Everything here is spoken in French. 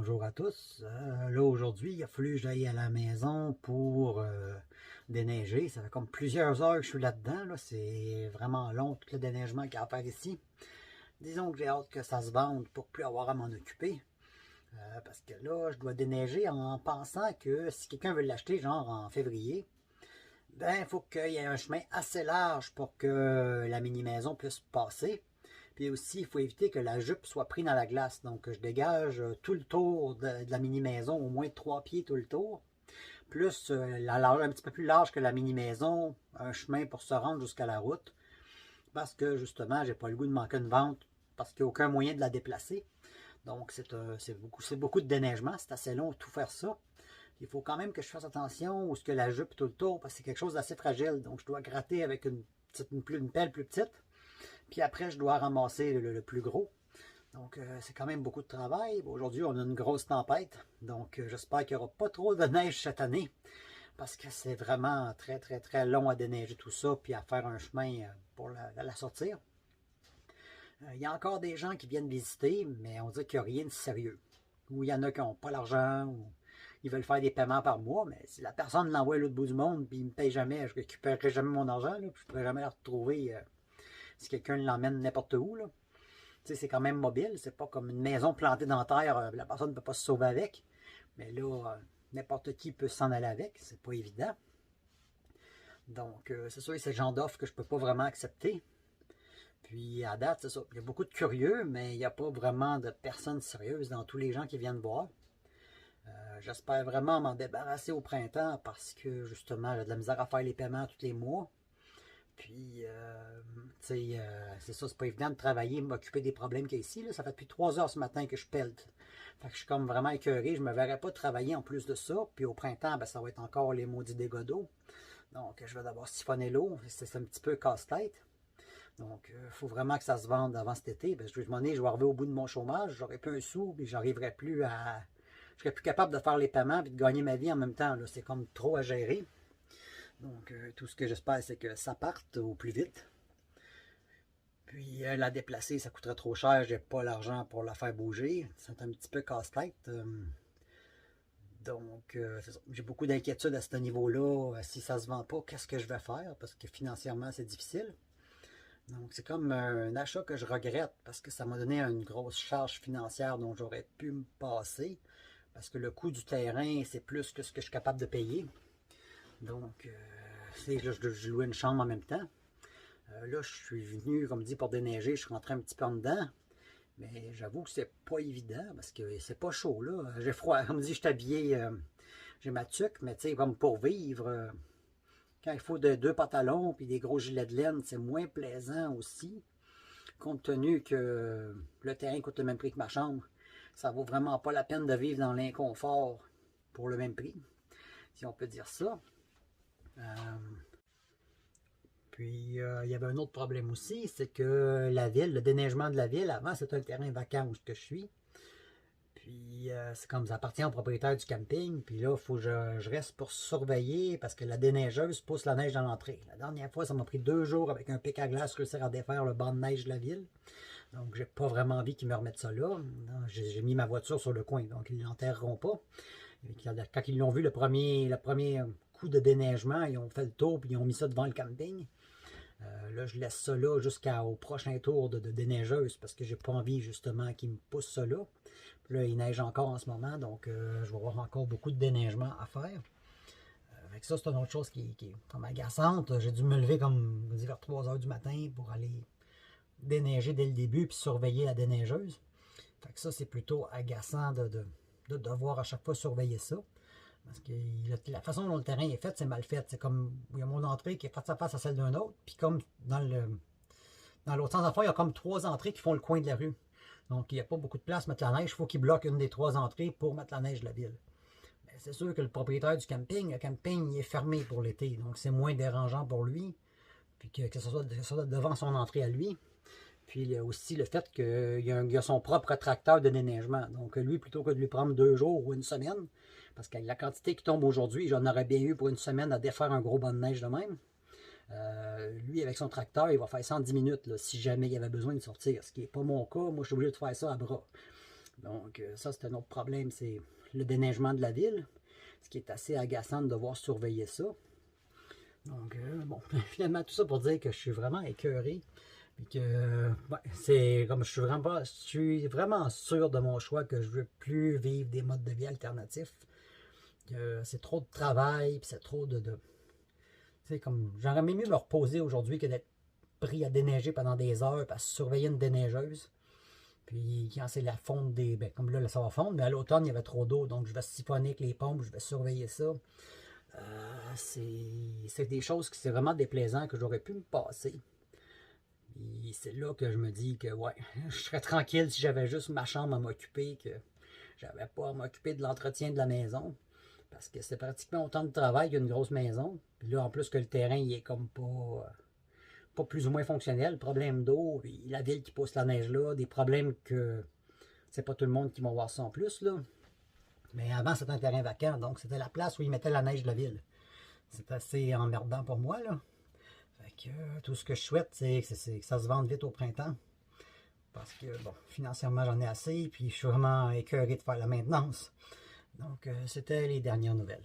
Bonjour à tous. Là aujourd'hui, il a fallu que j'aille à la maison pour déneiger. Ça fait comme plusieurs heures que je suis là-dedans. C'est vraiment long tout le déneigement qu'il y a à faire ici. Disons que j'ai hâte que ça se vende pour plus avoir à m'en occuper. Parce que là, je dois déneiger en pensant que si quelqu'un veut l'acheter, genre en février, ben il faut qu'il y ait un chemin assez large pour que la mini-maison puisse passer. Puis aussi, il faut éviter que la jupe soit prise dans la glace. Donc, je dégage tout le tour de la mini-maison, au moins 3 pieds tout le tour. Plus la large, un petit peu plus large que la mini-maison, un chemin pour se rendre jusqu'à la route. Parce que justement, j'ai pas le goût de manquer une vente parce qu'il n'y a aucun moyen de la déplacer. Donc, c'est beaucoup de déneigement. C'est assez long tout faire ça. Il faut quand même que je fasse attention où ce que la jupe tout le tour, parce que c'est quelque chose d'assez fragile. Donc, je dois gratter avec une pelle plus petite. Puis après, je dois ramasser le plus gros. Donc, c'est quand même beaucoup de travail. Aujourd'hui, on a une grosse tempête. Donc, j'espère qu'il n'y aura pas trop de neige cette année. Parce que c'est vraiment très, très, très long à déneiger tout ça. Puis à faire un chemin pour la sortir. Il y a encore des gens qui viennent visiter, mais on dit qu'il n'y a rien de sérieux. Ou il y en a qui n'ont pas l'argent, ou ils veulent faire des paiements par mois, mais si la personne l'envoie à l'autre bout du monde, puis il ne me paye jamais, je ne récupérerai jamais mon argent, là, puis je ne pourrai jamais la retrouver si quelqu'un l'emmène n'importe où. Là. C'est quand même mobile, c'est pas comme une maison plantée dans la terre, la personne ne peut pas se sauver avec. Mais là, n'importe qui peut s'en aller avec, c'est pas évident. Donc, c'est sûr que c'est le genre d'offre que je peux pas vraiment accepter. Puis, à date, c'est ça. Il y a beaucoup de curieux, mais il n'y a pas vraiment de personnes sérieuses dans tous les gens qui viennent voir. J'espère vraiment m'en débarrasser au printemps parce que, justement, j'ai de la misère à faire les paiements tous les mois. Puis, c'est ça, c'est pas évident de travailler, m'occuper des problèmes qu'il y a ici. Là. Ça fait depuis 3 heures ce matin que je pèle. Fait que je suis comme vraiment écœuré. Je me verrais pas travailler en plus de ça. Puis au printemps, ben, ça va être encore les maudits dégâts d'eau. Donc, je vais d'abord siphonner l'eau. C'est un petit peu casse-tête. Donc, il faut vraiment que ça se vende avant cet été. Ben, je vais demander, je vais arriver au bout de mon chômage. J'aurai plus un sou, puis j'arriverai plus à... Je serais plus capable de faire les paiements et de gagner ma vie en même temps. C'est comme trop à gérer. Donc, tout ce que j'espère, c'est que ça parte au plus vite. Puis, la déplacer, ça coûterait trop cher. J'ai pas l'argent pour la faire bouger. C'est un petit peu casse-tête. Donc, j'ai beaucoup d'inquiétudes à ce niveau-là. Si ça se vend pas, qu'est-ce que je vais faire? Parce que financièrement, c'est difficile. Donc, c'est comme un achat que je regrette parce que ça m'a donné une grosse charge financière dont j'aurais pu me passer. Parce que le coût du terrain, c'est plus que ce que je suis capable de payer. Donc, je louais une chambre en même temps. Là, je suis venu, comme dit, pour déneiger. Je suis rentré un petit peu en dedans. Mais j'avoue que c'est pas évident parce que c'est pas chaud, là. J'ai froid. Comme dit, je suis habillé, j'ai ma tuque, mais tu sais, comme pour vivre, quand il faut deux pantalons et des gros gilets de laine, c'est moins plaisant aussi. Compte tenu que le terrain coûte le même prix que ma chambre, ça vaut vraiment pas la peine de vivre dans l'inconfort pour le même prix, si on peut dire ça. Puis, il y avait un autre problème aussi, c'est que la ville, le déneigement de la ville, avant, c'était un terrain vacant où je suis. Puis, c'est comme ça appartient au propriétaire du camping. Puis là, il faut que je reste pour surveiller parce que la déneigeuse pousse la neige dans l'entrée. La dernière fois, ça m'a pris 2 jours avec un pic à glace réussir à défaire le banc de neige de la ville. Donc, j'ai pas vraiment envie qu'ils me remettent ça là. J'ai mis ma voiture sur le coin, donc ils ne l'enterreront pas. Quand ils l'ont vu, le premier coup de déneigement, ils ont fait le tour puis ils ont mis ça devant le camping. Là, je laisse ça là jusqu'au prochain tour de déneigeuse parce que j'ai pas envie justement qu'ils me poussent ça là. Puis là, il neige encore en ce moment, donc je vais avoir encore beaucoup de déneigement à faire. Avec ça, c'est une autre chose qui est comme agaçante. J'ai dû me lever comme vers 3 heures du matin pour aller déneiger dès le début puis surveiller la déneigeuse. Fait que ça, c'est plutôt agaçant de devoir à chaque fois surveiller ça. Parce que la façon dont le terrain est fait, c'est mal fait. C'est comme, il y a mon entrée qui est face à face à celle d'un autre. Puis comme dans l'autre sens d'affaires, il y a comme 3 entrées qui font le coin de la rue. Donc, il n'y a pas beaucoup de place pour mettre la neige. Il faut qu'il bloque une des 3 entrées pour mettre la neige de la ville. Mais c'est sûr que le propriétaire du camping, le camping il est fermé pour l'été. Donc, c'est moins dérangeant pour lui. Puis que ce soit devant son entrée à lui. Puis, il y a aussi le fait qu'il a son propre tracteur de déneigement. Donc, lui, plutôt que de lui prendre 2 jours ou une semaine, parce que la quantité qui tombe aujourd'hui, j'en aurais bien eu pour une semaine à défaire un gros banc de neige de même. Lui, avec son tracteur, il va faire ça en 10 minutes, là, si jamais il y avait besoin de sortir. Ce qui n'est pas mon cas. Moi, je suis obligé de faire ça à bras. Donc ça, c'est un autre problème, c'est le déneigement de la ville, ce qui est assez agaçant de devoir surveiller ça. Donc, bon, finalement, tout ça pour dire que je suis vraiment écœuré. Puis que, ouais, c'est comme je suis vraiment sûr de mon choix que je veux plus vivre des modes de vie alternatifs. C'est trop de travail, puis c'est trop de tu sais, comme, j'aurais mieux me reposer aujourd'hui que d'être pris à déneiger pendant des heures, puis à surveiller une déneigeuse. Puis quand c'est la fonte des... Ben, comme là, ça va fondre, mais à l'automne, il y avait trop d'eau, donc je vais siphonner avec les pompes, je vais surveiller ça. C'est des choses qui c'est vraiment déplaisant que j'aurais pu me passer. Et c'est là que je me dis que ouais, je serais tranquille si j'avais juste ma chambre à m'occuper, que j'avais pas à m'occuper de l'entretien de la maison. Parce que c'est pratiquement autant de travail qu'une grosse maison. Puis là, en plus que le terrain, il est comme pas plus ou moins fonctionnel. Problème d'eau, la ville qui pousse la neige là, des problèmes que c'est pas tout le monde qui va voir ça en plus là. Mais avant, c'était un terrain vacant, donc c'était la place où ils mettaient la neige de la ville. C'est assez emmerdant pour moi, là. Fait que tout ce que je souhaite, c'est que ça se vende vite au printemps. Parce que, bon, financièrement, j'en ai assez, puis je suis vraiment écœuré de faire la maintenance. Donc, c'était les dernières nouvelles.